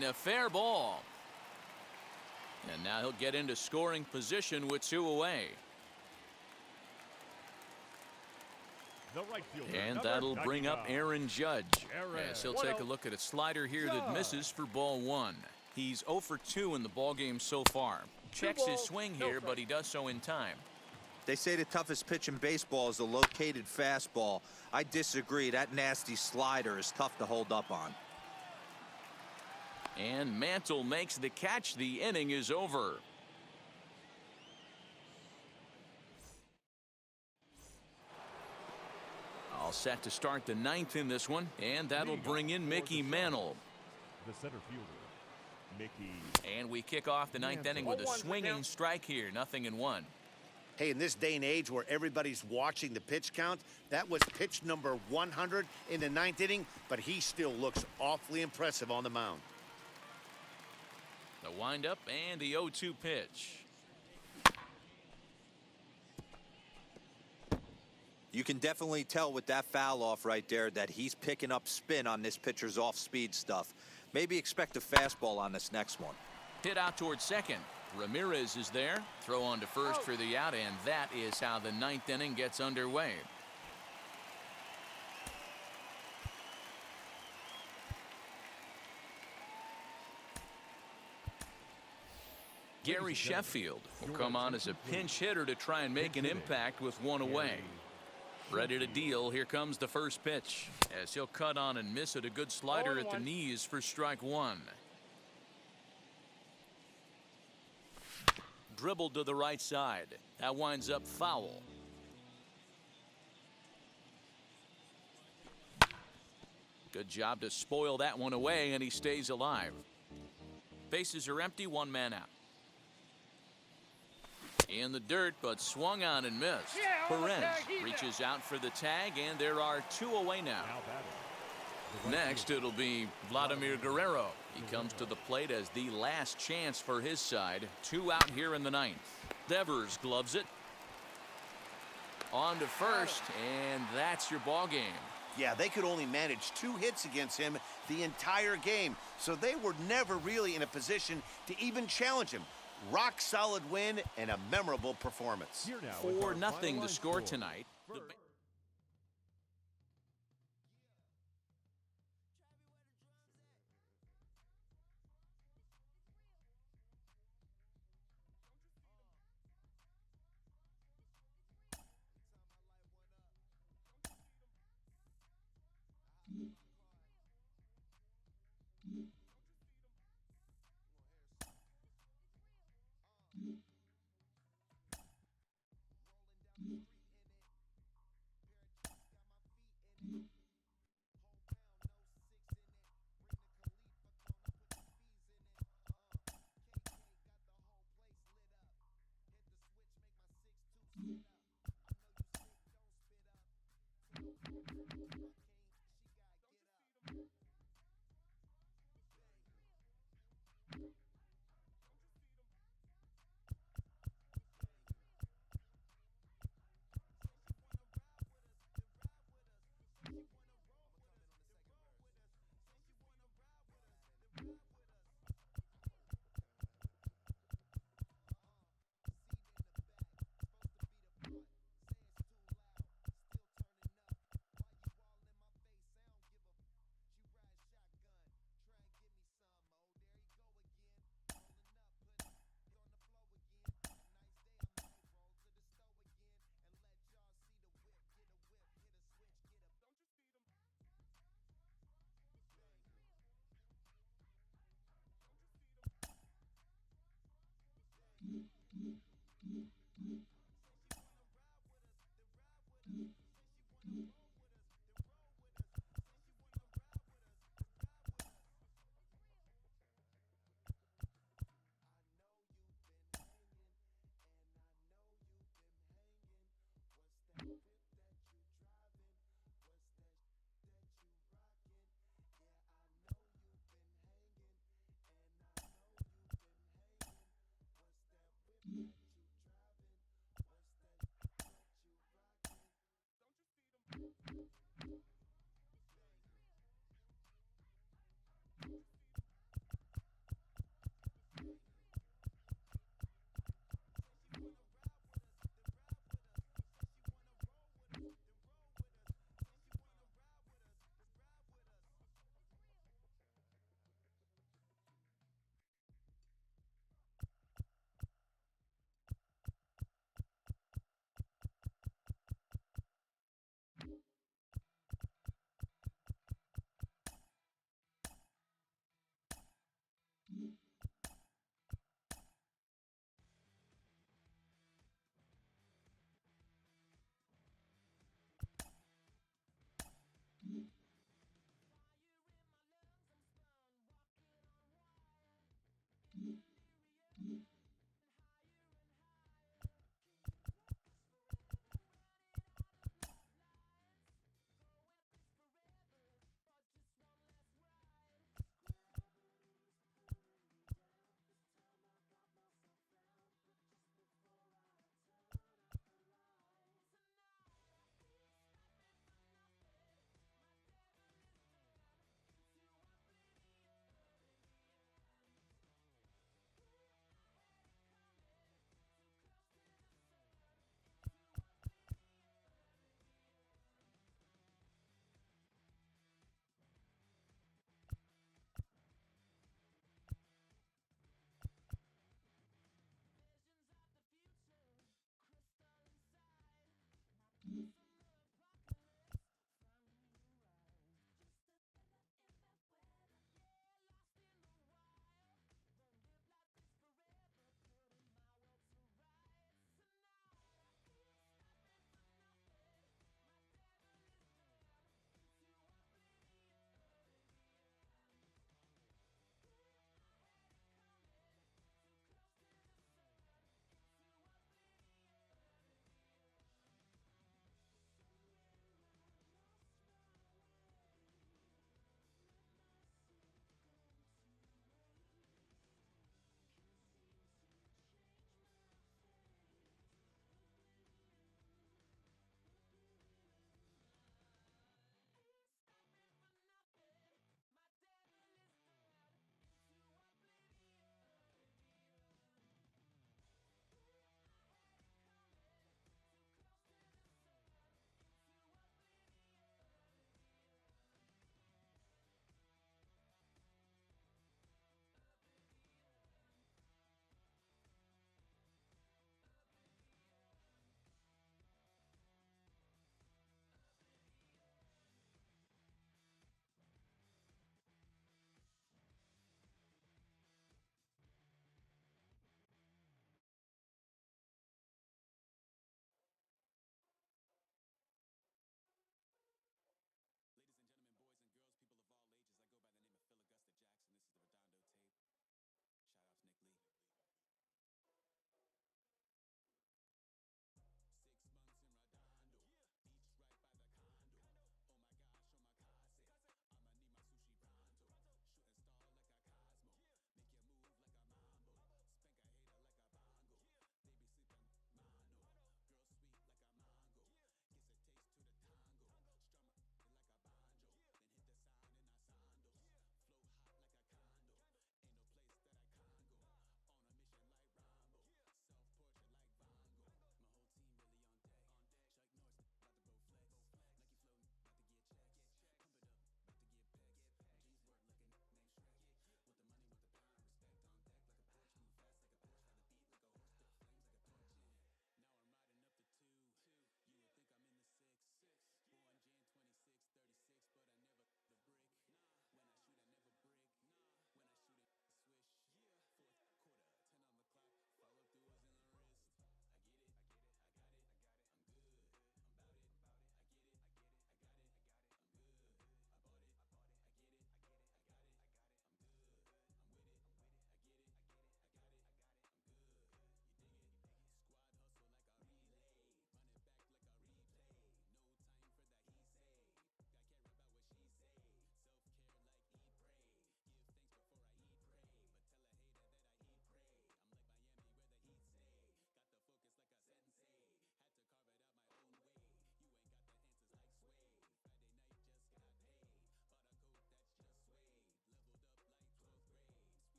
line, a fair ball. And now he'll get into scoring position with 2 away. And that'll bring up Aaron Judge. Yes, he'll take a look at a slider here that misses for ball 1. He's 0 for 2 in the ballgame so far. Checks his swing here, but he does so in time. They say the toughest pitch in baseball is the located fastball. I disagree. That nasty slider is tough to hold up on. And Mantle makes the catch. The inning is over. All set to start the 9th in this one, and that'll bring in Mickey Mantle. The center fielder, Mickey. And we kick off the 9th inning with a swinging strike here, 0-1. Hey, in this day and age where everybody's watching the pitch count, that was pitch number 100 in the 9th inning, but he still looks awfully impressive on the mound. The windup and the 0-2 pitch. You can definitely tell with that foul off right there that he's picking up spin on this pitcher's off-speed stuff. Maybe expect a fastball on this next one. Hit out towards second. Ramirez is there. Throw on to first for the out, and that is how the 9th inning gets underway. Gary Sheffield will come on as a pinch hitter to try and make an impact with 1 away. Ready to deal. Here comes the first pitch as he'll cut on and miss it. A good slider at the knees for strike 1. Dribbled to the right side. That winds up foul. Good job to spoil that one away, and he stays alive. Bases are empty, 1 man out. In the dirt, but swung on and missed. Perez reaches out for the tag, and there are 2 away now. Next, it'll be Vladimir Guerrero. He comes to the plate as the last chance for his side. 2 out here in the 9th. Devers gloves it. On to first, and that's your ball game. Yeah, they could only manage 2 hits against him the entire game, so they were never really in a position to even challenge him. Rock solid win and a memorable performance. 4-0 the score tonight.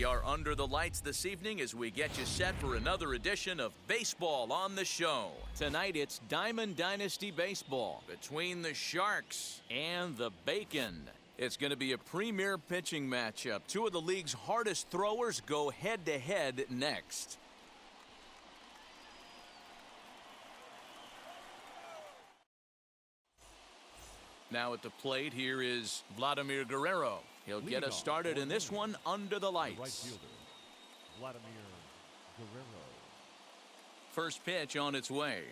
We are under the lights this evening as we get you set for another edition of Baseball on the Show. Tonight it's Diamond Dynasty Baseball between the Sharks and the Bacon. It's going to be a premier pitching matchup. Two of the league's hardest throwers go head-to-head next. Now at the plate, here is Vladimir Guerrero. He'll get us started in this one under the lights. Right fielder, Vladimir Guerrero. First pitch on its way.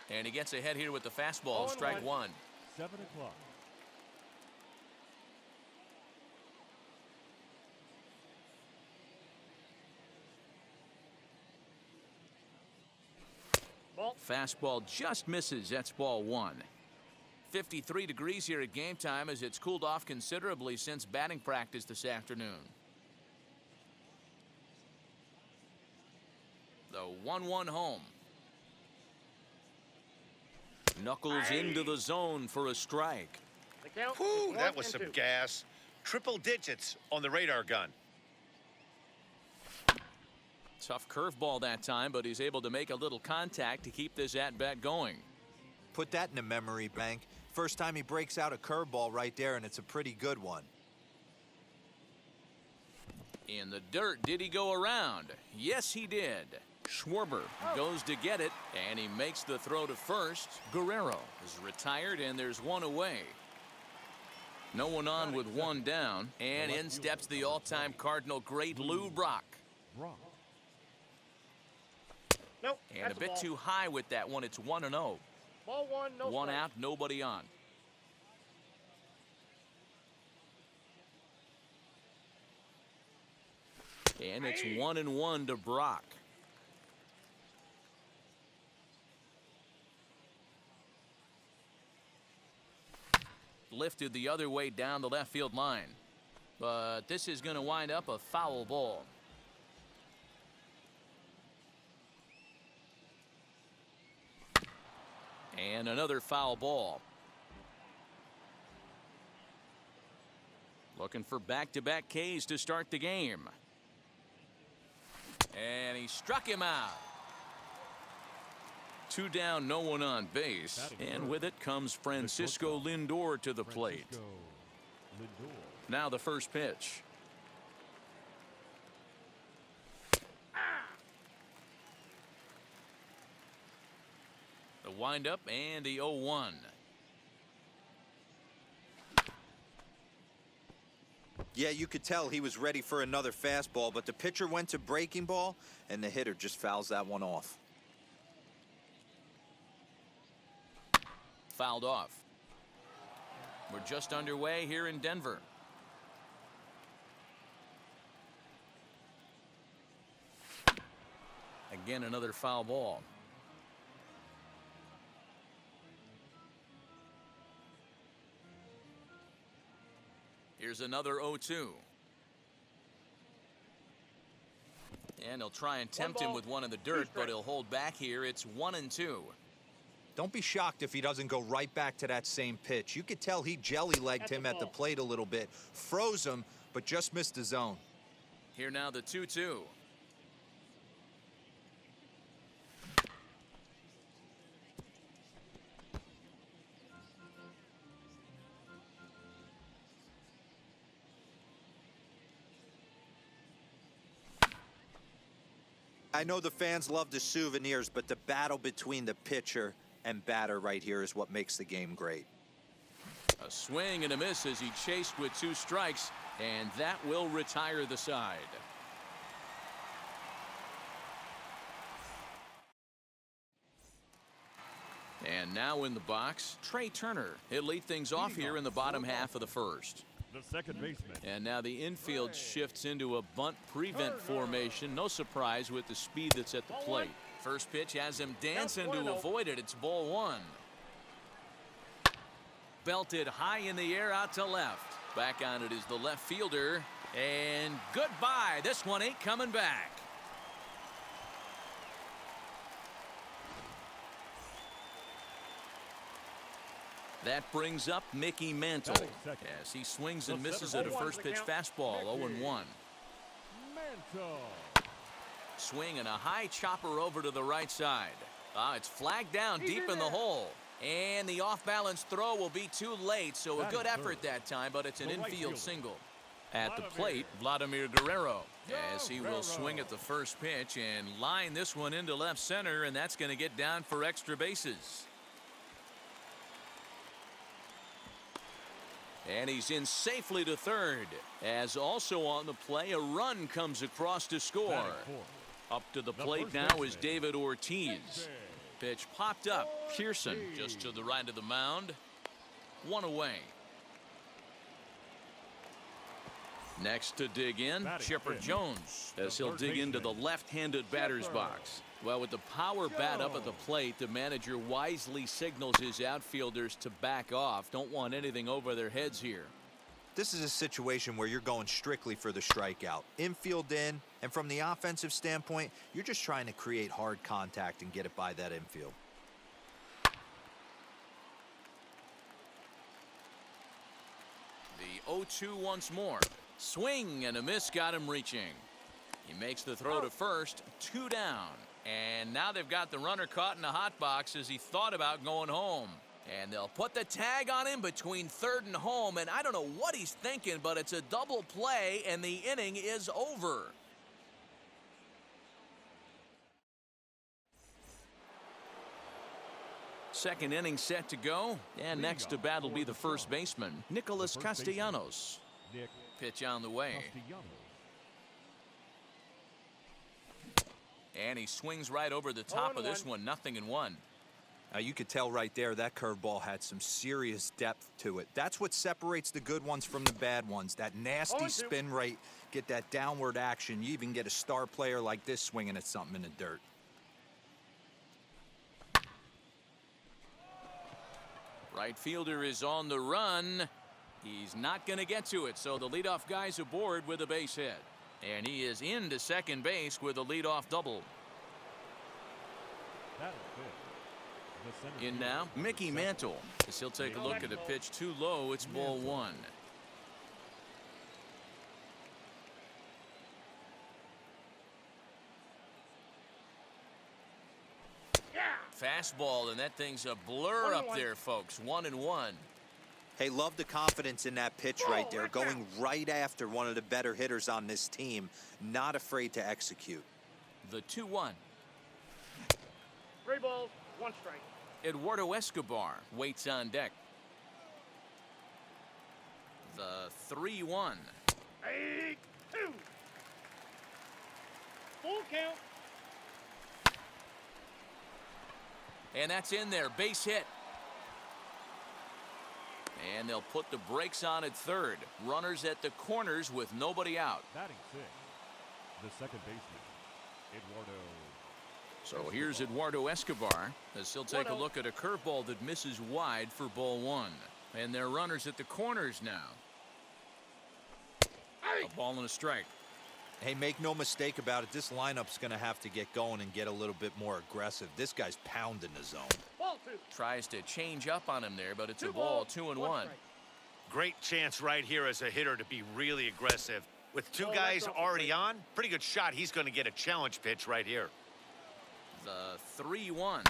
And he gets ahead here with the fastball, strike one. 7 o'clock. Fastball just misses. That's ball one. 53 degrees here at game time as it's cooled off considerably since batting practice this afternoon. The 1-1 home. Knuckles into the zone for a strike. Whew, that was some gas. Triple digits on the radar gun. Tough curveball that time, but he's able to make a little contact to keep this at-bat going. Put that in a memory bank. First time he breaks out a curveball right there, and it's a pretty good one. In the dirt, did he go around? Yes, he did. Schwarber goes to get it, and he makes the throw to first. Guerrero is retired, and there's one away. No one on with one down, and in steps the all-time Cardinal great Lou Brock. Nope, and a bit too high with that one. It's 1-0. Ball one, no one strike. out, nobody on. And it's 1-1 to Brock. Lifted the other way down the left field line. But this is going to wind up a foul ball. And another foul ball. Looking for back-to-back Ks to start the game. And he struck him out. 2 down, no one on base. And with it comes Francisco Lindor to the plate. Now the first pitch. The windup and the 0-1. Yeah, you could tell he was ready for another fastball, but the pitcher went to breaking ball, and the hitter just fouls that one off. Fouled off. We're just underway here in Denver. Again, another foul ball. Here's another 0-2. And he'll try and tempt him with one in the dirt, but he'll hold back here. It's 1-2. Don't be shocked if he doesn't go right back to that same pitch. You could tell he jelly-legged him at the plate a little bit. Froze him, but just missed the zone. Here now the 2-2. I know the fans love the souvenirs, but the battle between the pitcher and batter right here is what makes the game great. A swing and a miss as he chased with 2 strikes, and that will retire the side. And now in the box, Trey Turner. He'll lead things off here in the bottom half of the first. The second baseman. And now the infield shifts into a bunt prevent formation. No surprise with the speed that's at the plate. First pitch has him dancing to avoid it. It's ball one. Belted high in the air out to left. Back on it is the left fielder. And goodbye. This one ain't coming back. That brings up Mickey Mantle as he swings and misses at a first pitch fastball. 0-1. Mantle. Swing and a high chopper over to the right side. It's flagged down deep in the hole. And the off-balance throw will be too late, so a good effort that time, but it's an infield single. At the plate, Vladimir Guerrero, as he will swing at the first pitch and line this one into left center, and that's going to get down for extra bases. And he's in safely to third, as also on the play, a run comes across to score. Up to the plate now is David Ortiz. Pitch popped up. Pearson just to the right of the mound. 1 away. Next to dig in, Chipper Jones, as he'll dig into the left-handed batter's box. Well, with the power bat up at the plate, the manager wisely signals his outfielders to back off. Don't want anything over their heads here. This is a situation where you're going strictly for the strikeout. Infield in, and from the offensive standpoint, you're just trying to create hard contact and get it by that infield. The 0-2 once more. Swing and a miss got him reaching. He makes the throw to first, 2 down. And now they've got the runner caught in the hot box as he thought about going home. And they'll put the tag on him between third and home. And I don't know what he's thinking, but it's a double play, and the inning is over. Second inning set to go. And next to bat will be the first baseman, Nicholas Castellanos. Pitch on the way. And he swings right over the top of this one, 0-1. Now you could tell right there that curveball had some serious depth to it. That's what separates the good ones from the bad ones. That nasty spin rate, get that downward action. You even get a star player like this swinging at something in the dirt. Right fielder is on the run. He's not going to get to it, so the leadoff guy's aboard with a base hit. And he is into second base with a leadoff double. In now, Mickey Mantle, as he'll take a look at a pitch too low. It's ball 1. Fastball, and that thing's a blur up there, folks. 1-1. Hey, love the confidence in that pitch right there, going right after one of the better hitters on this team, not afraid to execute. The 2-1. 3 balls, 1 strike. Eduardo Escobar waits on deck. The 3-1. 2. Full count. And that's in there, base hit. And they'll put the brakes on at third. Runners at the corners with nobody out. Batting 6, the second baseman, Eduardo. So here's Eduardo Escobar as he'll take a look at a curveball that misses wide for ball 1. And they're runners at the corners now. A ball and a strike. Hey, make no mistake about it. This lineup's going to have to get going and get a little bit more aggressive. This guy's pounding the zone. Ball 2. Tries to change up on him there, but it's a ball, 2-1. Great chance right here as a hitter to be really aggressive. With 2 guys already on, pretty good shot. He's going to get a challenge pitch right here. The 3-1.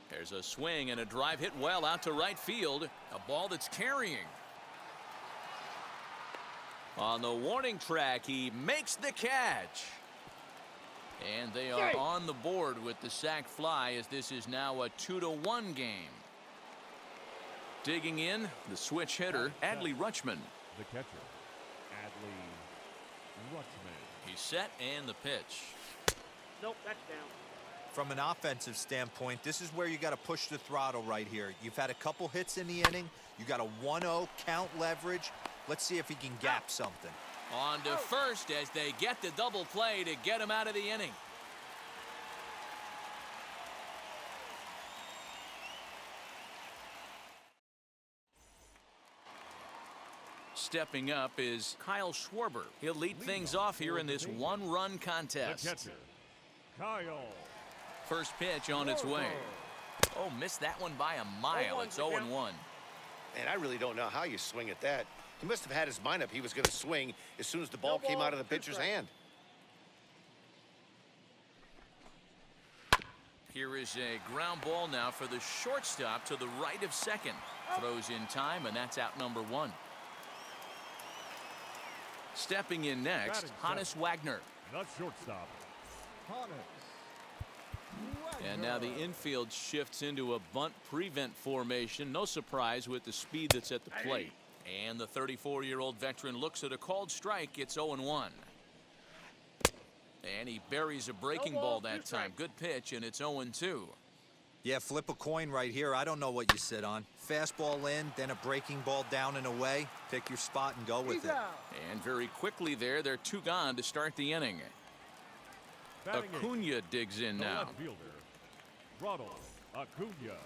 There's a swing and a drive hit well out to right field. A ball that's carrying. On the warning track, he makes the catch. And they are on the board with the sac fly as this is now a 2-1 game. Digging in, the switch hitter, Adley Rutschman. The catcher, Adley Rutschman. He's set and the pitch. Nope, that's down. From an offensive standpoint, this is where you got to push the throttle right here. You've had a couple hits in the inning. You got a 1-0 count leverage. Let's see if he can gap something. On to first as they get the double play to get him out of the inning. Stepping up is Kyle Schwarber. He'll lead things off here in this 1-run contest. The catcher, Kyle. First pitch on its way. Oh, missed that one by a mile. It's 0-1. And I really don't know how you swing at that. He must have had his mind up he was going to swing as soon as the ball came out of the pitcher's hand. Here is a ground ball now for the shortstop to the right of second. Throws in time, and that's out number 1. Stepping in next, Hannes Wagner. The shortstop, Hannes. And now the infield shifts into a bunt prevent formation. No surprise with the speed that's at the plate. And the 34-year-old veteran looks at a called strike. It's 0-1. And he buries a breaking ball that time. Good pitch, and it's 0-2. Yeah, flip a coin right here. I don't know what you sit on. Fastball in, then a breaking ball down and away. Pick your spot and go with it. And very quickly there, they're 2 gone to start the inning. Acuna digs in now. Left fielder, Ronald Acuna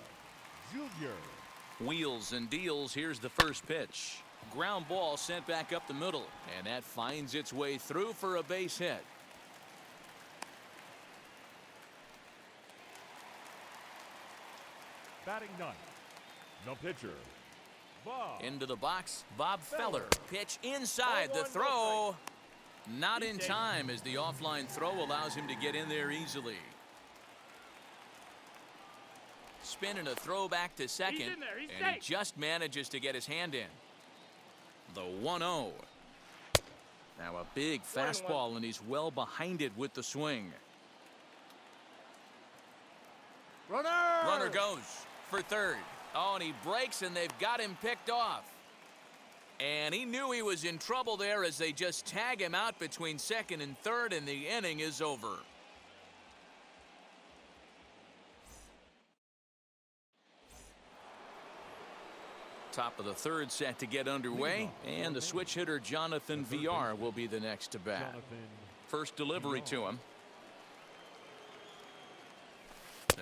Jr. Wheels and deals. Here's the first pitch. Ground ball sent back up the middle, and that finds its way through for a base hit. Batting 9th, the pitcher, Bob. Into the box, Bob Feller. Pitch inside. The throw. Not in time as the offline throw allows him to get in there easily. Spin and a throw back to second, and he just manages to get his hand in. The 1-0. Now a big fastball, and he's well behind it with the swing. Runner goes for third. Oh, and he breaks, and they've got him picked off. And he knew he was in trouble there as they just tag him out between second and third, and the inning is over. Top of the third set to get underway, and the switch hitter Jonathan VR will be the next to bat. First delivery to him.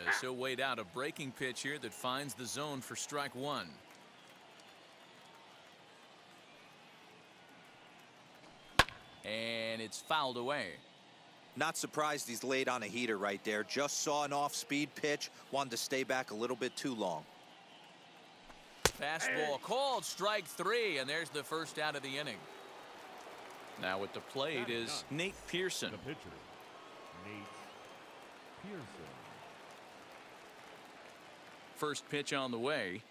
As he'll wait out a breaking pitch here that finds the zone for strike 1. And it's fouled away. Not surprised he's laid on a heater right there. Just saw an off-speed pitch. Wanted to stay back a little bit too long. Fastball called, strike 3, and there's the first out of the inning. Now at the plate is Nate Pearson. The pitcher, Nate Pearson. First pitch on the way.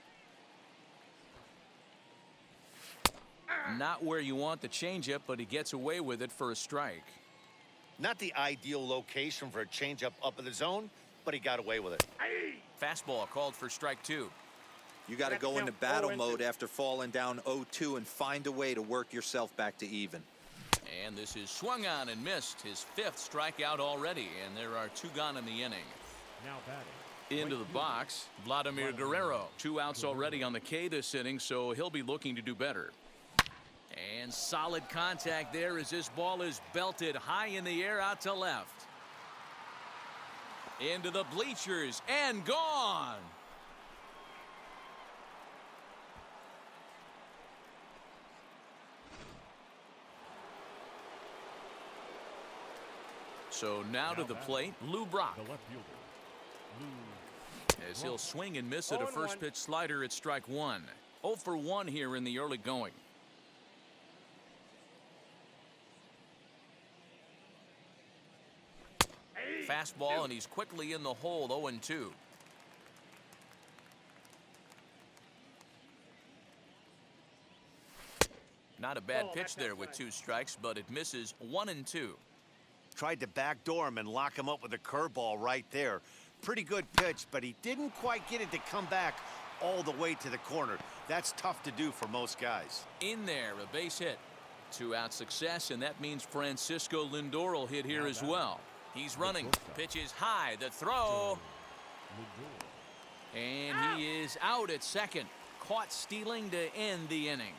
Not where you want the changeup, but he gets away with it for a strike. Not the ideal location for a changeup up in the zone, but he got away with it. Fastball called for strike 2. You got to go into battle mode after falling down 0-2 and find a way to work yourself back to even. And this is swung on and missed. His 5th strikeout already, and there are 2 gone in the inning. Now batting. Into the box, Vladimir Guerrero. 2 outs already on the K this inning, so he'll be looking to do better. And solid contact there as this ball is belted high in the air out to left. Into the bleachers and gone. So now to the plate, Lou Brock. The left fielder, Lou. As he'll swing and miss at a first pitch slider at strike 1. 0 for 1 here in the early going. Fastball, and he's quickly in the hole. 0-2. Not a bad pitch there with 2 strikes, but it misses. 1-2. Tried to backdoor him and lock him up with a curveball right there. Pretty good pitch, but he didn't quite get it to come back all the way to the corner. That's tough to do for most guys. In there, a base hit. 2-out success, and that means Francisco Lindor will hit here as well. He's running. Pitch is high. The throw. And he is out at second. Caught stealing to end the inning.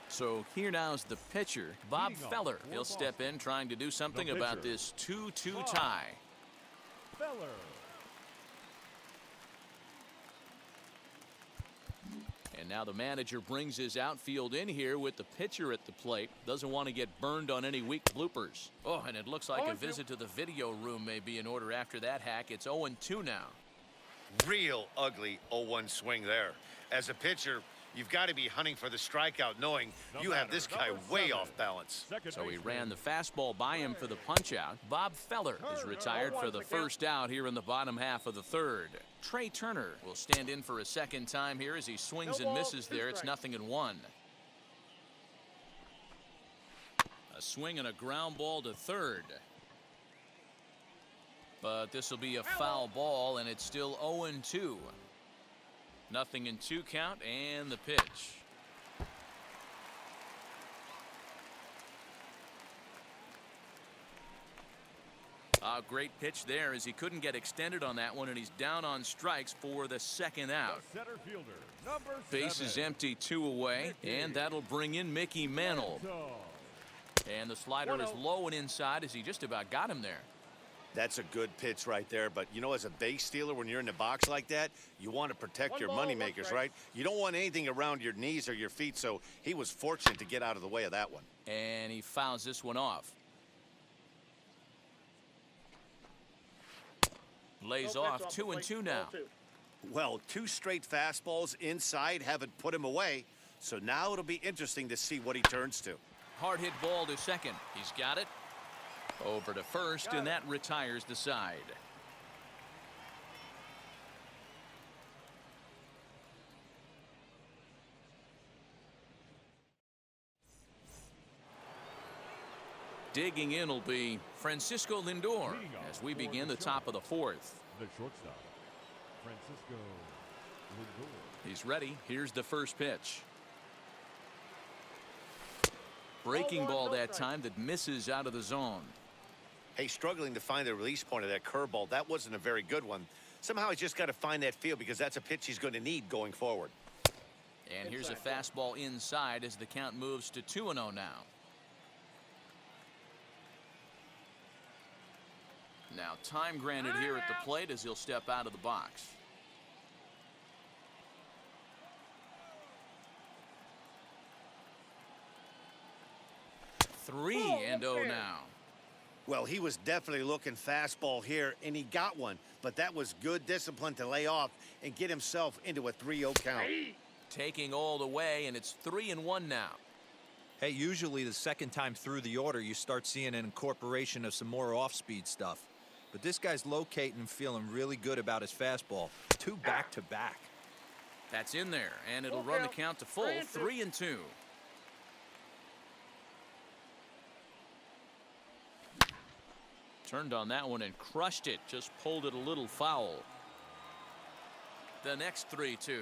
So here now is the pitcher, Bob Feller. He'll step in trying to do something about this 2-2 tie. Feller. And now the manager brings his outfield in here with the pitcher at the plate. Doesn't want to get burned on any weak bloopers. Oh, and it looks like a visit to the video room may be in order after that hack. It's 0-2 now. Real ugly 0-1 swing there. As a pitcher, you've got to be hunting for the strikeout, knowing you have this guy way off balance. So he ran the fastball by him for the punch-out. Bob Feller is retired for the first out here in the bottom half of the third. Trey Turner will stand in for a second time here as he swings and misses there. It's 0-1. A swing and a ground ball to third. But this will be a foul ball, and it's still 0-2. 0-2 count, and the pitch. A great pitch there as he couldn't get extended on that one, and he's down on strikes for the second out. Center fielder, number 7. Base is empty, 2 away, and that'll bring in Mickey Mantle. And the slider is low and inside as he just about got him there. That's a good pitch right there, but you know, as a base stealer, when you're in the box like that, you want to protect your moneymakers, right? You don't want anything around your knees or your feet, so he was fortunate to get out of the way of that one. And he fouls this one off. Lays off 2-2 now. Well, 2 straight fastballs inside haven't put him away, so now it'll be interesting to see what he turns to. Hard hit ball to second. He's got it. Over to first, and that retires the side. Digging in will be Francisco Lindor as we begin the top of the fourth. The shortstop, Francisco Lindor. He's ready. Here's the first pitch. Breaking ball that time that misses out of the zone. Hey, struggling to find the release point of that curveball. That wasn't a very good one. Somehow he's just got to find that feel because that's a pitch he's going to need going forward. And here's a fastball inside as the count moves to 2-0 now. Now time granted here at the plate as he'll step out of the box. Three and 0 now. Well, he was definitely looking fastball here, and he got one. But that was good discipline to lay off and get himself into a 3-0 count. Taking all the way, and it's 3-1 now. Hey, usually the second time through the order, you start seeing an incorporation of some more off-speed stuff. But this guy's locating and feeling really good about his fastball. 2 back-to-back. That's in there, and it'll run the count to full, 3-2. Turned on that one and crushed it. Just pulled it a little foul. The next 3-2.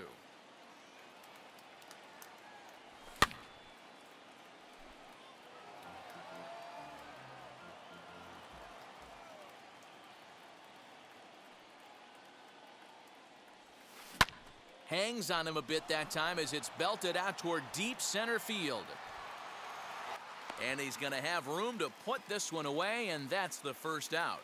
Hangs on him a bit that time as it's belted out toward deep center field. And he's going to have room to put this one away, and that's the first out.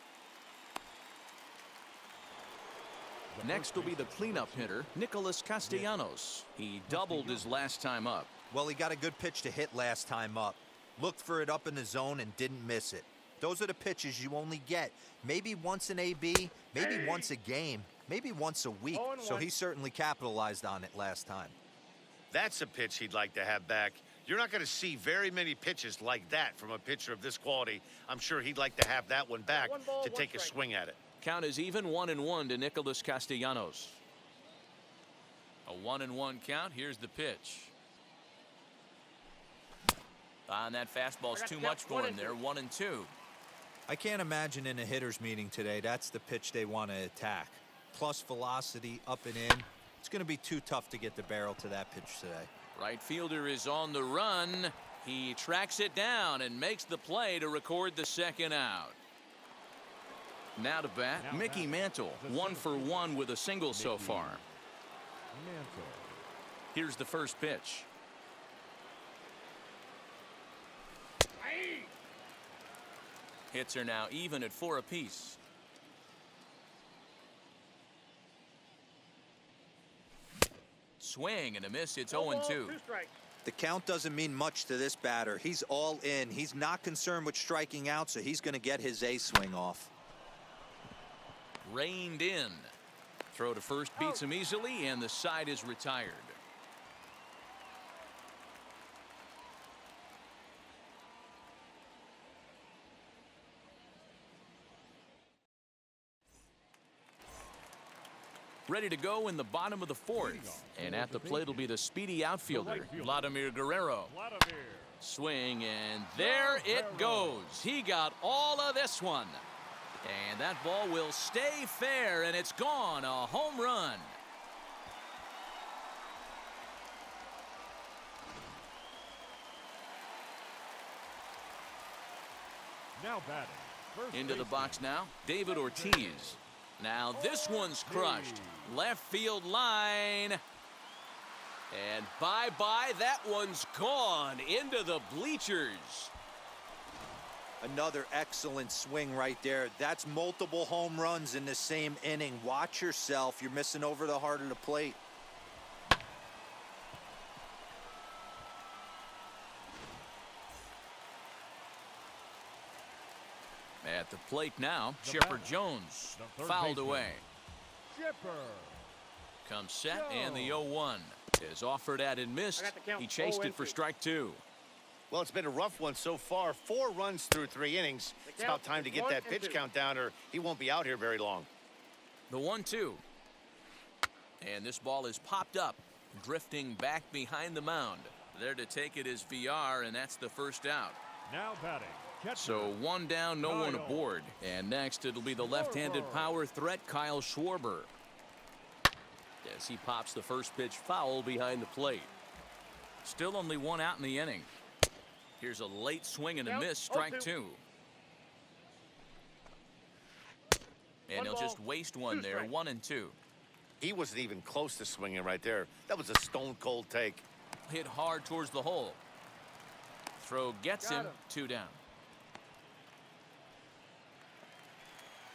Next will be the cleanup hitter, Nicholas Castellanos. He doubled his last time up. Well, he got a good pitch to hit last time up. Looked for it up in the zone and didn't miss it. Those are the pitches you only get maybe once an AB, maybe once a game, maybe once a week. So he certainly capitalized on it last time. That's a pitch he'd like to have back. You're not going to see very many pitches like that from a pitcher of this quality. I'm sure he'd like to have that one back to take a swing at it. Count is even 1-1 to Nicholas Castellanos. A 1-1 count. Here's the pitch. And that fastball's too much for him there. 1-2. I can't imagine in a hitter's meeting today that's the pitch they want to attack. Plus velocity up and in. It's going to be too tough to get the barrel to that pitch today. Right fielder is on the run. He tracks it down and makes the play to record the second out. Now to bat, Mickey Mantle, 1 for 1 with a single so far. Here's the first pitch. Hits are now even at 4 apiece. swing and a miss. It's No ball, 0-2. 2 strikes. The count doesn't mean much to this batter. He's all in. He's not concerned with striking out, so he's going to get his A swing off. Reined in. Throw to first beats him easily, and the side is retired. Ready to go in the bottom of the fourth. And at the plate will be the speedy outfielder, Vladimir Guerrero. Swing, and there it goes. He got all of this one. And that ball will stay fair, and it's gone. A home run. Now batting. First Into the baseman. box now, David Ortiz. Now this one's crushed. Left field line. And bye-bye, that one's gone into the bleachers. Another excellent swing right there. That's multiple home runs in the same inning. Watch yourself. You're missing over the heart of the plate. At the plate now, Chipper Jones. third Fouled baseman. away. Chipper. Comes set, and the 0-1 is offered at and missed. I got the count. He chased it for 0-2. strike 2. Well, it's been a rough one so far. 4 runs through 3 innings. It's about count time to is get 1 that and pitch 2. count down, or he won't be out here very long. The 1-2. And this ball is popped up, drifting back behind the mound. There to take it is VR, and that's the first out. Now batting. Catcher. So 1 down, no one Kyle. aboard. And next it'll be the left-handed power threat, Kyle Schwarber. As he pops the first pitch foul behind the plate. Still only 1 out in the inning. Here's a late swing and a Count, miss, strike 0-2. 2. And One he'll ball, just waste 1 2 there, strikes. 1-2. He wasn't even close to swinging right there. That was a stone-cold take. Hit hard towards the hole. Throw gets Got him, him. 2 down.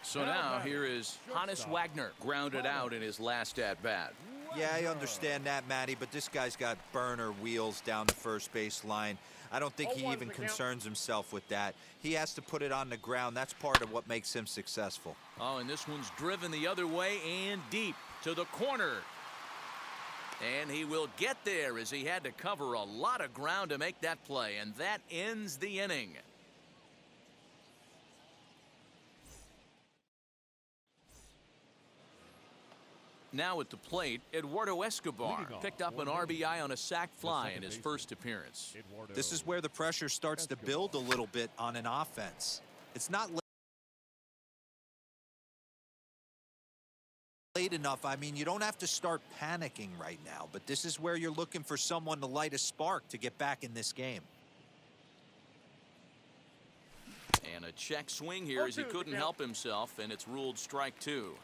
So now here is Hannes Wagner, grounded out in his last at-bat. Yeah, I understand that, Matty, but this guy's got burner wheels down the first base line. I don't think he 0-1 even the count. concerns himself with that. He has to put it on the ground. That's part of what makes him successful. Oh, and this one's driven the other way and deep to the corner. And he will get there as he had to cover a lot of ground to make that play, and that ends the inning. Now at the plate, Eduardo Escobar Leading off picked up for an the RBI on a sac fly in second his baseman. first appearance. Eduardo. This is where the pressure starts to build a little bit on an offense. It's not late enough. I mean, you don't have to start panicking right now, but this is where you're looking for someone to light a spark to get back in this game. And a check swing here as he 0-2 the couldn't count. help himself, and it's ruled strike 2.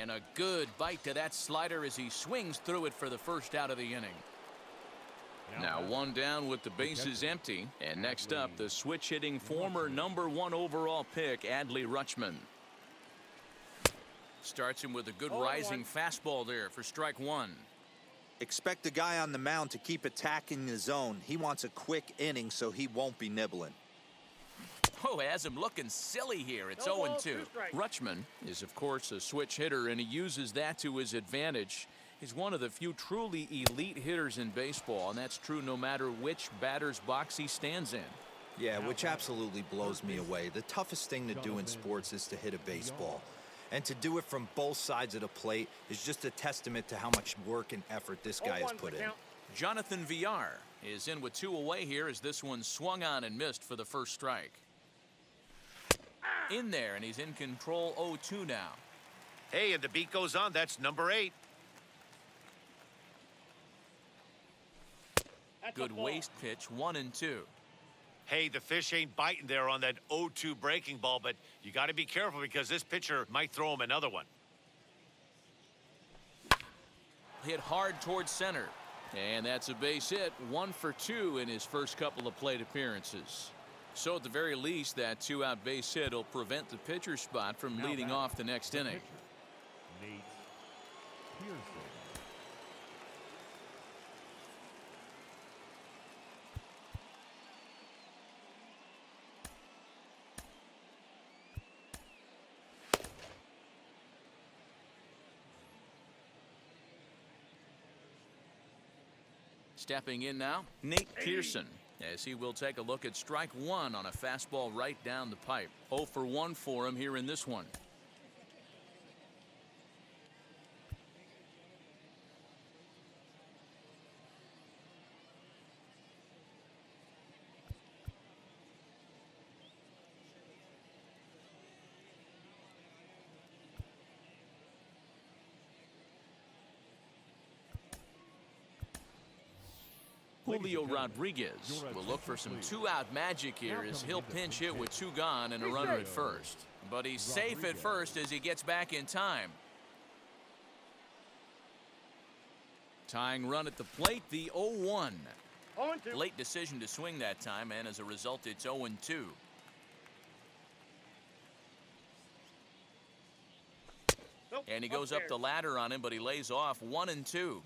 And a good bite to that slider as he swings through it for the first out of the inning. Now 1 down with the bases empty. And next up, the switch-hitting former #1 overall pick, Adley Rutschman. Starts him with a good 0-1. rising fastball there for strike 1. Expect the guy on the mound to keep attacking the zone. He wants a quick inning, so he won't be nibbling. Oh, has him looking silly here. It's No ball, 0-2. 2 strikes. Rutschman is, of course, a switch hitter, and he uses that to his advantage. He's one of the few truly elite hitters in baseball, and that's true no matter which batter's box he stands in. Yeah, which absolutely blows me away. The toughest thing to do in sports is to hit a baseball. And to do it from both sides of the plate is just a testament to how much work and effort this guy has 0-1 put the in. count. Jonathan Villar is in with 2 away here as this one swung on and missed for the first strike. In there, and he's in control, 0-2 now. Hey, and the beat goes on. That's number 8. That's a Good ball. waste pitch, 1-2. Hey, the fish ain't biting there on that 0-2 breaking ball, but you got to be careful because this pitcher might throw him another one. Hit hard towards center. And that's a base hit, 1 for 2 in his first couple of plate appearances. So at the very least, that 2-out base hit will prevent the pitcher's spot from leading off the next inning. Nate Pearson. Stepping in now, Nate Pearson, as he will take a look at strike one on a fastball right down the pipe. 0 for 1 for him here in this one. Julio Rodriguez will look for some 2-out magic here as he'll pinch hit with 2 gone and a runner at first. But he's safe at first as he gets back in time. Tying run at the plate, the 0-1. Late decision to swing that time, and as a result, it's 0-2. And he goes up the ladder on him, but he lays off 1-2.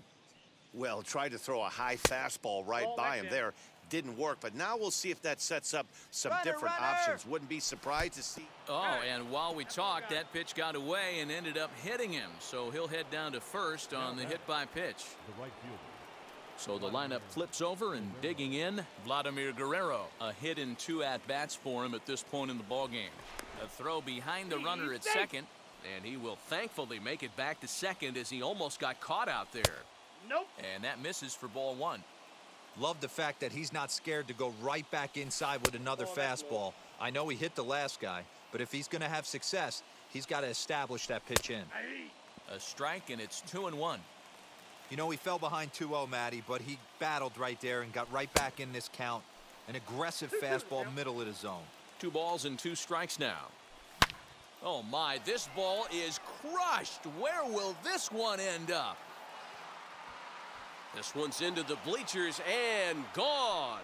Well, tried to throw a high fastball right by him there. Didn't work, but now we'll see if that sets up some different options. Wouldn't be surprised to see. Oh, and while we talked, that pitch got away and ended up hitting him. So he'll head down to first on the hit by pitch. The right fielder. So the lineup flips over, and digging in, Vladimir Guerrero. A hit in 2 at-bats for him at this point in the ballgame. A throw behind the runner at second, and he will thankfully make it back to second as he almost got caught out there. Nope. And that misses for ball 1. Love the fact that he's not scared to go right back inside with another fastball. I know he hit the last guy, but if he's going to have success, he's got to establish that pitch in. A strike, and it's 2-1. You know, he fell behind 2-0, Matty, but he battled right there and got right back in this count. An aggressive fastball middle of the zone. 2 balls and 2 strikes now. Oh, my, this ball is crushed. Where will this one end up? This one's into the bleachers and gone.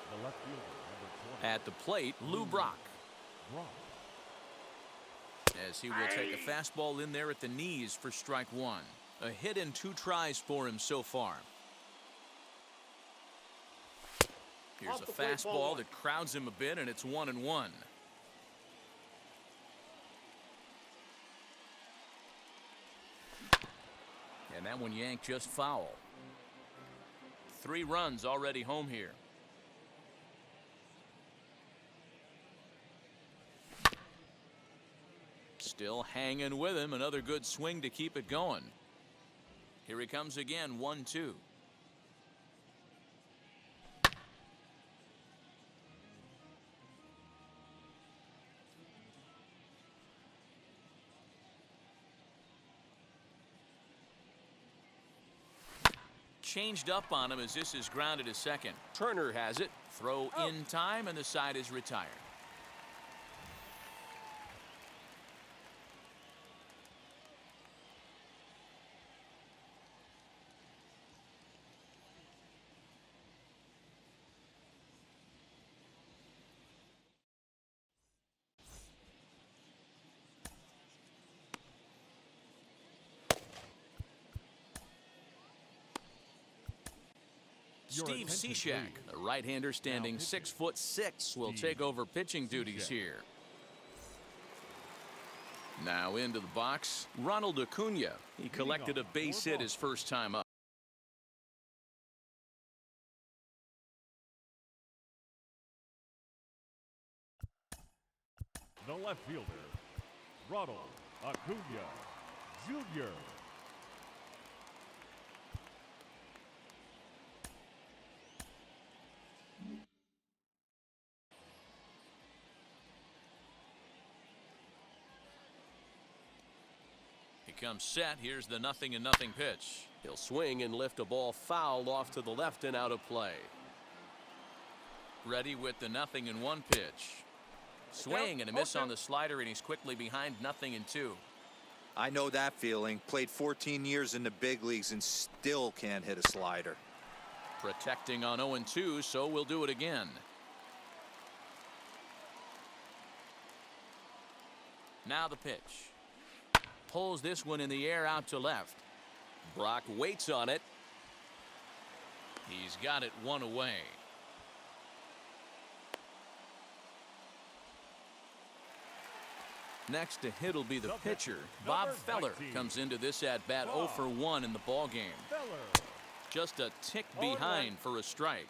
The left fielder, number 20. At the plate, Lou Brock. As he will take a fastball in there at the knees for strike 1. A hit and 2 tries for him so far. Here's a fastball that crowds him a bit, and it's 1-1. And that one yanked just foul. 3 runs already home here. Still hanging with him. Another good swing to keep it going. Here he comes again, 1-2. Changed up on him as this is grounded to second. Turner has it. Throw in time, and the side is retired. Steve Cishek, a right-hander standing 6'6", will take over pitching duties here. Now into the box, Ronald Acuna. He collected a base hit his first time up. The left fielder, Ronald Acuna Jr. Comes set. Here's the 0-0 pitch. He'll swing and lift a ball foul off to the left and out of play. Ready with the 0-1 pitch. Swing and a miss on the slider, and he's quickly behind 0-2. I know that feeling. Played 14 years in the big leagues and still can't hit a slider. Protecting on 0-2, so we'll do it again. Now the pitch. Pulls this one in the air out to left. Brock waits on it. He's got it one away. Next to hit will be the pitcher. Bob Feller comes into this at bat 0 for 1 in the ball game. Just a tick behind for a strike.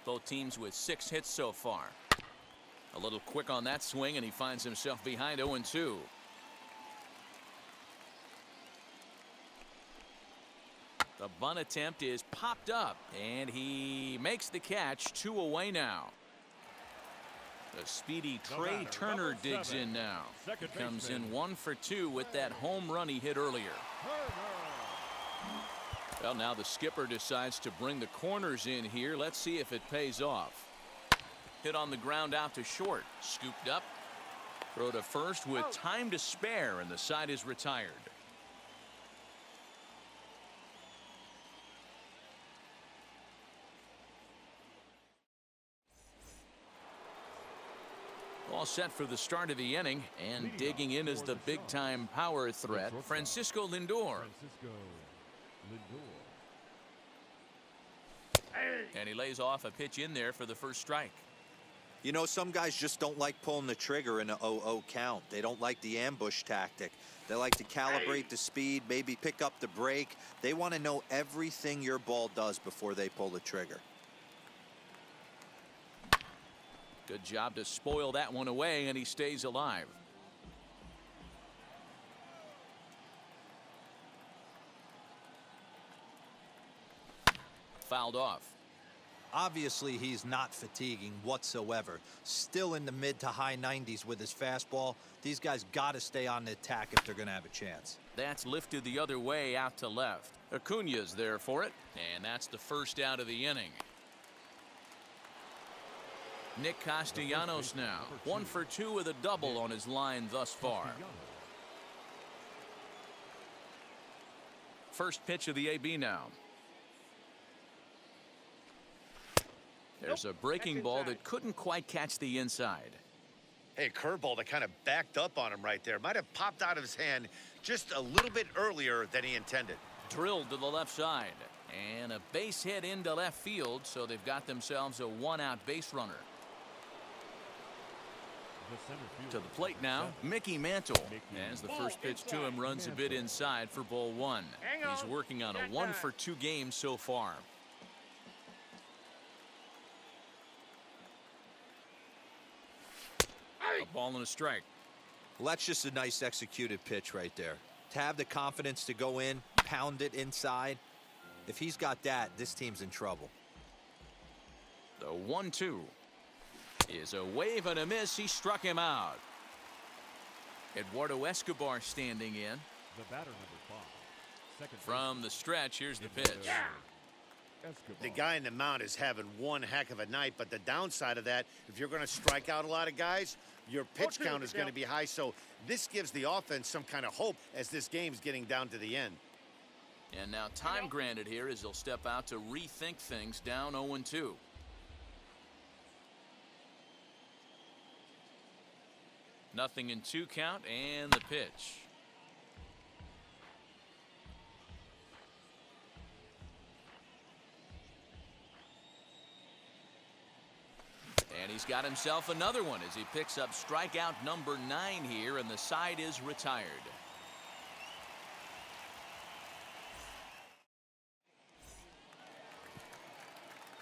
Both teams with 6 hits so far. A little quick on that swing, and he finds himself behind 0-2. The bunt attempt is popped up, and he makes the catch. 2 away now. The speedy Trey Turner digs in now. He comes in 1 for 2 with that home run he hit earlier. Well, now the skipper decides to bring the corners in here. Let's see if it pays off. Hit on the ground out to short. Scooped up. Throw to first with time to spare, and the side is retired. All set for the start of the inning, and digging in is the big-time power threat, Francisco Lindor. And he lays off a pitch in there for the first strike. You know, some guys just don't like pulling the trigger in an 0-0 count. They don't like the ambush tactic. They like to calibrate the speed, maybe pick up the brake. They want to know everything your ball does before they pull the trigger. Good job to spoil that one away, and he stays alive. Fouled off. Obviously, he's not fatiguing whatsoever. Still in the mid to high 90s with his fastball. These guys got to stay on the attack if they're going to have a chance. That's lifted the other way out to left. Acuna's there for it, and that's the first out of the inning. Nick Castellanos now 1 for 2 with a double on his line thus far. First pitch of the AB now. There's a breaking ball that couldn't quite catch the inside. Hey, curveball that kind of backed up on him right there. Might have popped out of his hand just a little bit earlier than he intended. Drilled to the left side, and a base hit into left field, so they've got themselves a 1-out base runner. To the plate now, Mickey Mantle. As the first pitch to him runs a bit inside for ball 1. He's working on a 1 for 2 game so far. A ball and a strike. Well, that's just a nice executed pitch right there. To have the confidence to go in, pound it inside. If he's got that, this team's in trouble. The 1-2 is a wave and a miss. He struck him out. Eduardo Escobar standing in. The batter, number 5. From the stretch, here's the pitch. The guy in the mound is having one heck of a night, but the downside of that, if you're going to strike out a lot of guys, your pitch count is going to be high. So this gives the offense some kind of hope as this game's getting down to the end. And now time granted here as he'll step out to rethink things down 0-2. Nothing in 2 count, and the pitch. And he's got himself another one as he picks up strikeout number 9 here, and the side is retired.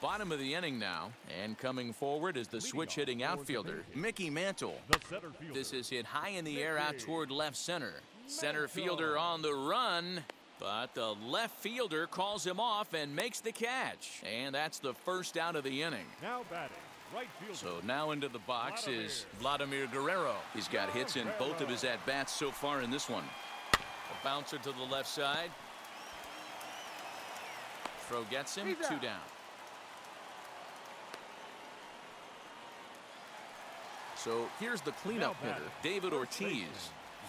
Bottom of the inning now, and coming forward is the switch-hitting outfielder, Mickey Mantle. This is hit high in the air out toward left center. Center fielder on the run, but the left fielder calls him off and makes the catch. And that's the first out of the inning. Now batting, right fielder. So now into the box is Vladimir Guerrero. He's got hits in both of his at-bats so far in this one. A bouncer to the left side. Throw gets him, 2 down. So here's the cleanup hitter, David Ortiz.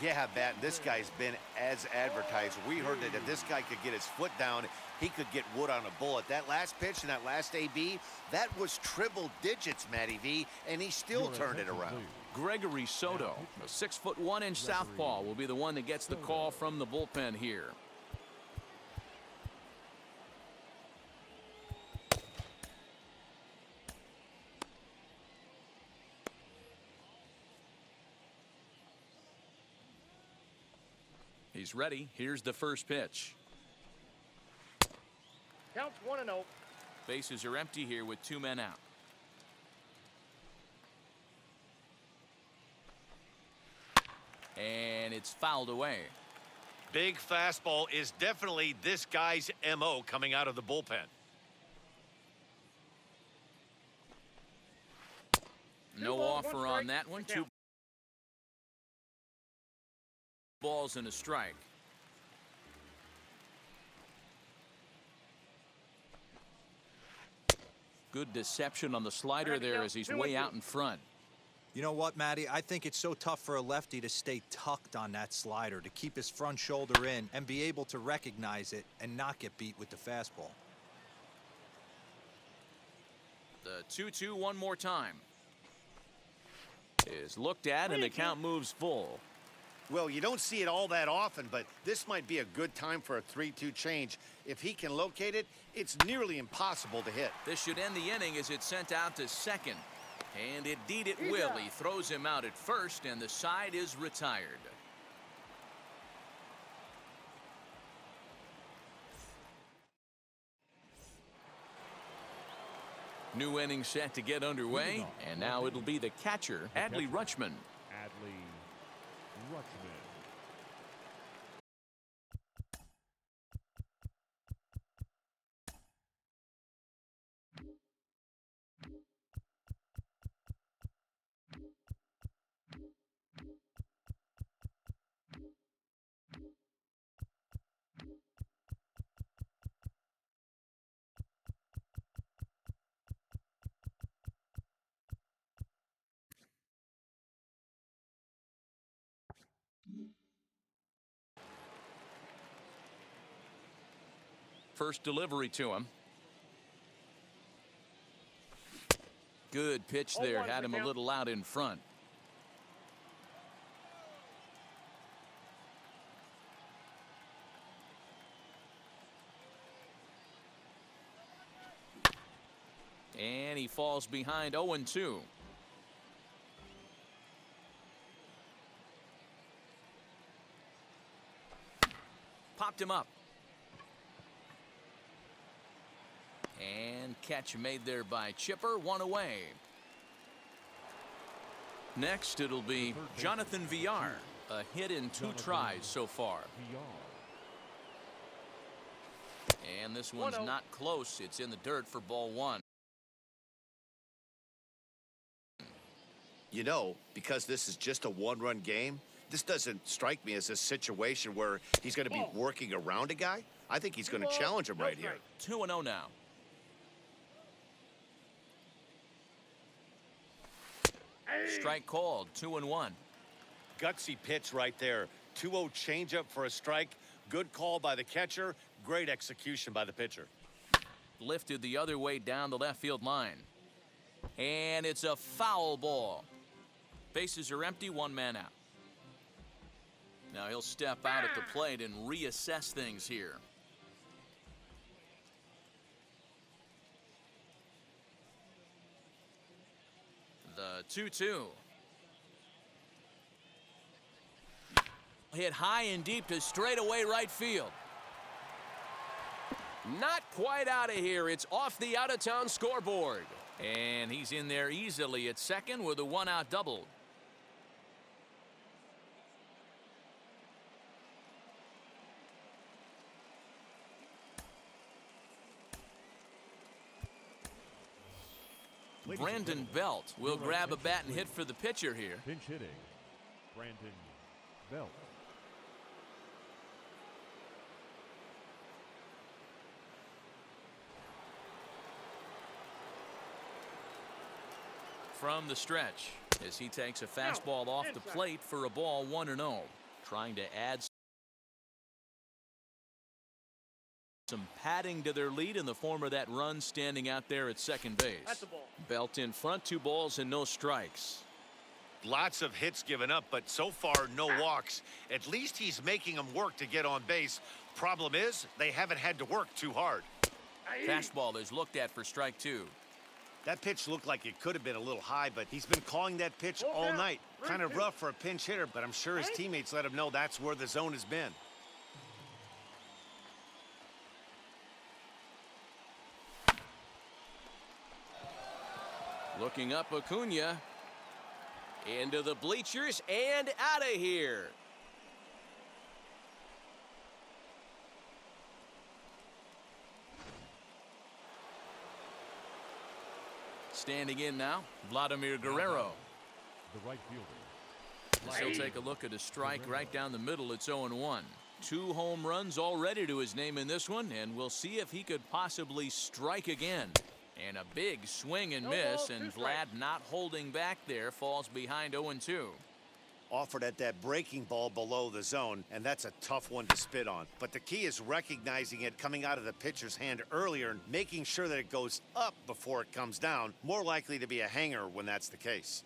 Yeah, Matt, this guy's been as advertised. We heard that if this guy could get his foot down, he could get wood on a bullet. That last pitch and that last AB, that was triple digits, Matty V, and he still turned it around. Gregory Soto, a 6'1" southpaw, will be the one that gets the call from the bullpen here. He's ready. Here's the first pitch. Counts 1-0. Bases are empty here with 2 men out. And it's fouled away. Big fastball is definitely this guy's MO coming out of the bullpen. No offer on that one. 2 balls and a strike. Good deception on the slider there as he's way out in front. You know what, Matty? I think it's so tough for a lefty to stay tucked on that slider, to keep his front shoulder in and be able to recognize it and not get beat with the fastball. The 2-2 one more time. Is looked at and the count moves full. Well, you don't see it all that often, but this might be a good time for a 3-2 change. If he can locate it, it's nearly impossible to hit. This should end the inning as it's sent out to second. And indeed it will. He throws him out at first, and the side is retired. New inning set to get underway, and now it'll be the catcher, Adley Rutschman. Adley Rutschman. First delivery to him. Good pitch there. Had him a little out in front. And he falls behind 0-2. Popped him up. And catch made there by Chipper, 1 away. Next, it'll be Jonathan Villar. A hit in 2 tries so far. And this one's not close. It's in the dirt for ball 1. You know, because this is just a 1-run game, this doesn't strike me as a situation where he's going to be working around a guy. I think he's going to challenge him right here. 2-0 now. Strike called. 2-1. Gutsy pitch right there. 2-0 changeup for a strike. Good call by the catcher. Great execution by the pitcher. Lifted the other way down the left field line. And it's a foul ball. Bases are empty, 1 man out. Now he'll step out at the plate and reassess things here. The 2-2. Hit high and deep to straightaway right field. Not quite out of here. It's off the out-of-town scoreboard. And he's in there easily at second with a 1-out double. Brandon Belt will grab a bat and hit for the pitcher here. Pinch hitting, Brandon Belt. From the stretch as he takes a fastball off the plate for a ball 1-0. trying to add some padding to their lead in the form of that run standing out there at second base. That's the ball. Belt in front, 2 balls and no strikes. Lots of hits given up, but so far no walks. At least he's making them work to get on base. Problem is, they haven't had to work too hard. Fastball is looked at for strike 2. That pitch looked like it could have been a little high, but he's been calling that pitch all night. Kind of rough for a pinch hitter, but I'm sure his teammates let him know that's where the zone has been. Looking up Acuna. Into the bleachers and out of here. Standing in now, Vladimir Guerrero. The right fielder. He'll take a look at a strike right down the middle. It's 0-1. 2 home runs already to his name in this one, and we'll see if he could possibly strike again. And a big swing and miss, and Vlad not holding back there, falls behind 0-2. Offered at that breaking ball below the zone, and that's a tough one to spit on. But the key is recognizing it coming out of the pitcher's hand earlier and making sure that it goes up before it comes down. More likely to be a hanger when that's the case.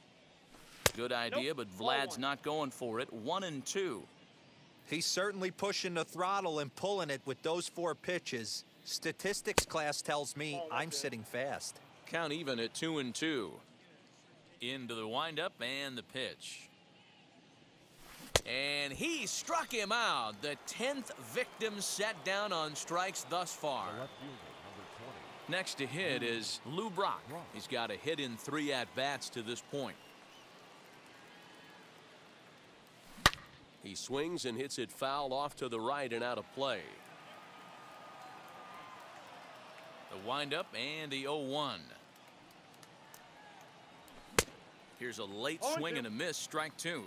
Good idea, but Vlad's not going for it. 1-2. He's certainly pushing the throttle and pulling it with those 4 pitches. Statistics class tells me I'm sitting fast. Count even at 2-2. Into the windup and the pitch. And he struck him out. The 10th victim set down on strikes thus far. The left fielder, number 20. Next to hit is Lou Brock. He's got a hit in 3 at-bats to this point. He swings and hits it foul off to the right and out of play. The windup and the 0-1. Here's a late swing and a miss, strike 2.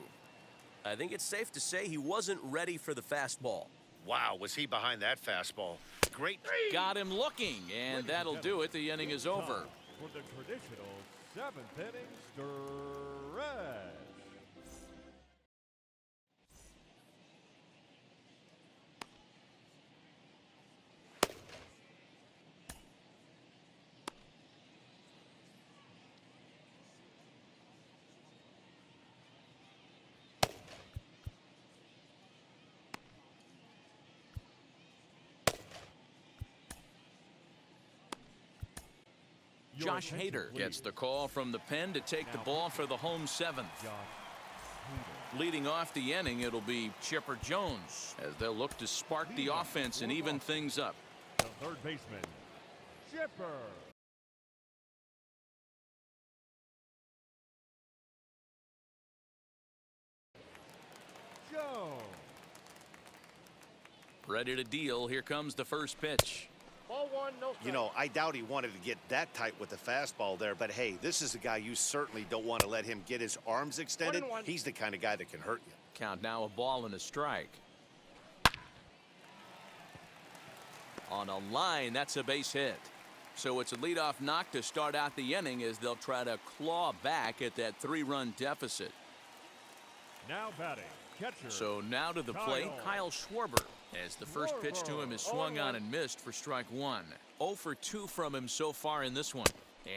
I think it's safe to say he wasn't ready for the fastball. Wow, was he behind that fastball? Great. Got him looking, and that'll do it. The inning is over. For the traditional 7th inning stretch. Josh Hader gets the call from the pen to take the ball for the home 7th. Leading off the inning, it'll be Chipper Jones as they'll look to spark the offense and even things up. The third baseman, Chipper. Jones. Ready to deal. Here comes the first pitch. Ball 1, no strike. You know, I doubt he wanted to get that tight with the fastball there, but hey, this is a guy you certainly don't want to let him get his arms extended. 1-1. He's the kind of guy that can hurt you. Count now, a ball and a strike. On a line, that's a base hit. So it's a leadoff knock to start out the inning as they'll try to claw back at that 3-run deficit. Now batting, catcher. So now to the plate, Kyle Schwarber, as the first pitch to him is swung on and missed for strike 1. 0 for 2 from him so far in this one.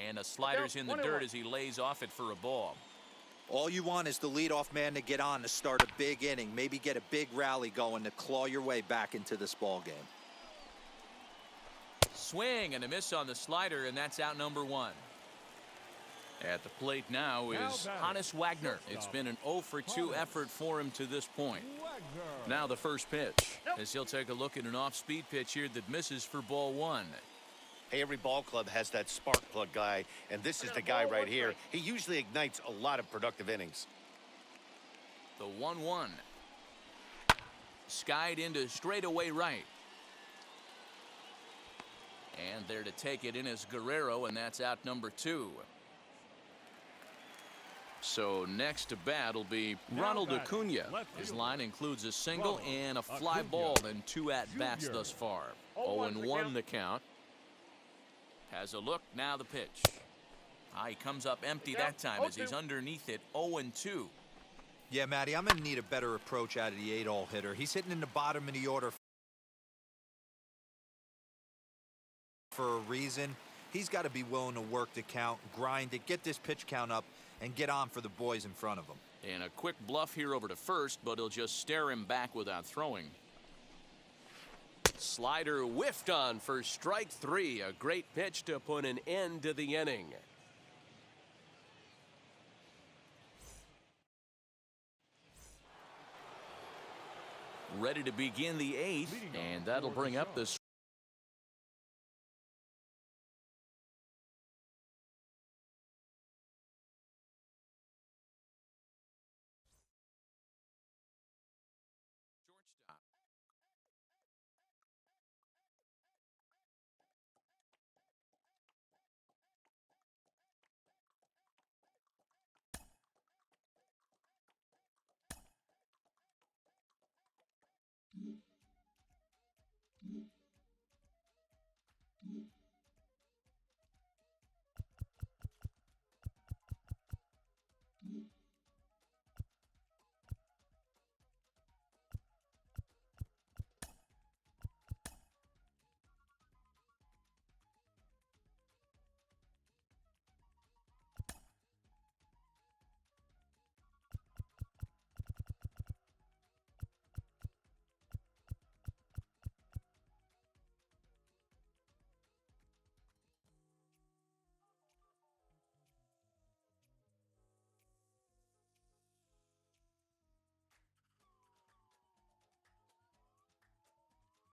And a slider's in the dirt as he lays off it for a ball. All you want is the leadoff man to get on to start a big inning, maybe get a big rally going to claw your way back into this ball game. Swing and a miss on the slider, and that's out number 1. At the plate now is Hannes Wagner. It's been an 0 for 2 effort for him to this point. Now the first pitch, as he'll take a look at an off-speed pitch here that misses for ball 1. Hey, every ball club has that spark plug guy, and this is the guy right here. He usually ignites a lot of productive innings. The 1-1. Skied into straightaway right. And there to take it in is Guerrero, and that's out number 2. So next to bat will be Ronald Acuna. His line includes a single and a fly ball and 2 at-bats thus far. 0-1 the count. Has a look, now the pitch. He comes up empty that time as he's underneath it, 0-2. Yeah, Matty, I'm going to need a better approach out of the 8-hole hitter. He's hitting in the bottom of the order for a reason. He's got to be willing to work the count, grind it, get this pitch count up, and get on for the boys in front of him. And a quick bluff here over to first, but he'll just stare him back without throwing. Slider whiffed on for strike 3. A great pitch to put an end to the inning. Ready to begin the 8th, and that'll bring up the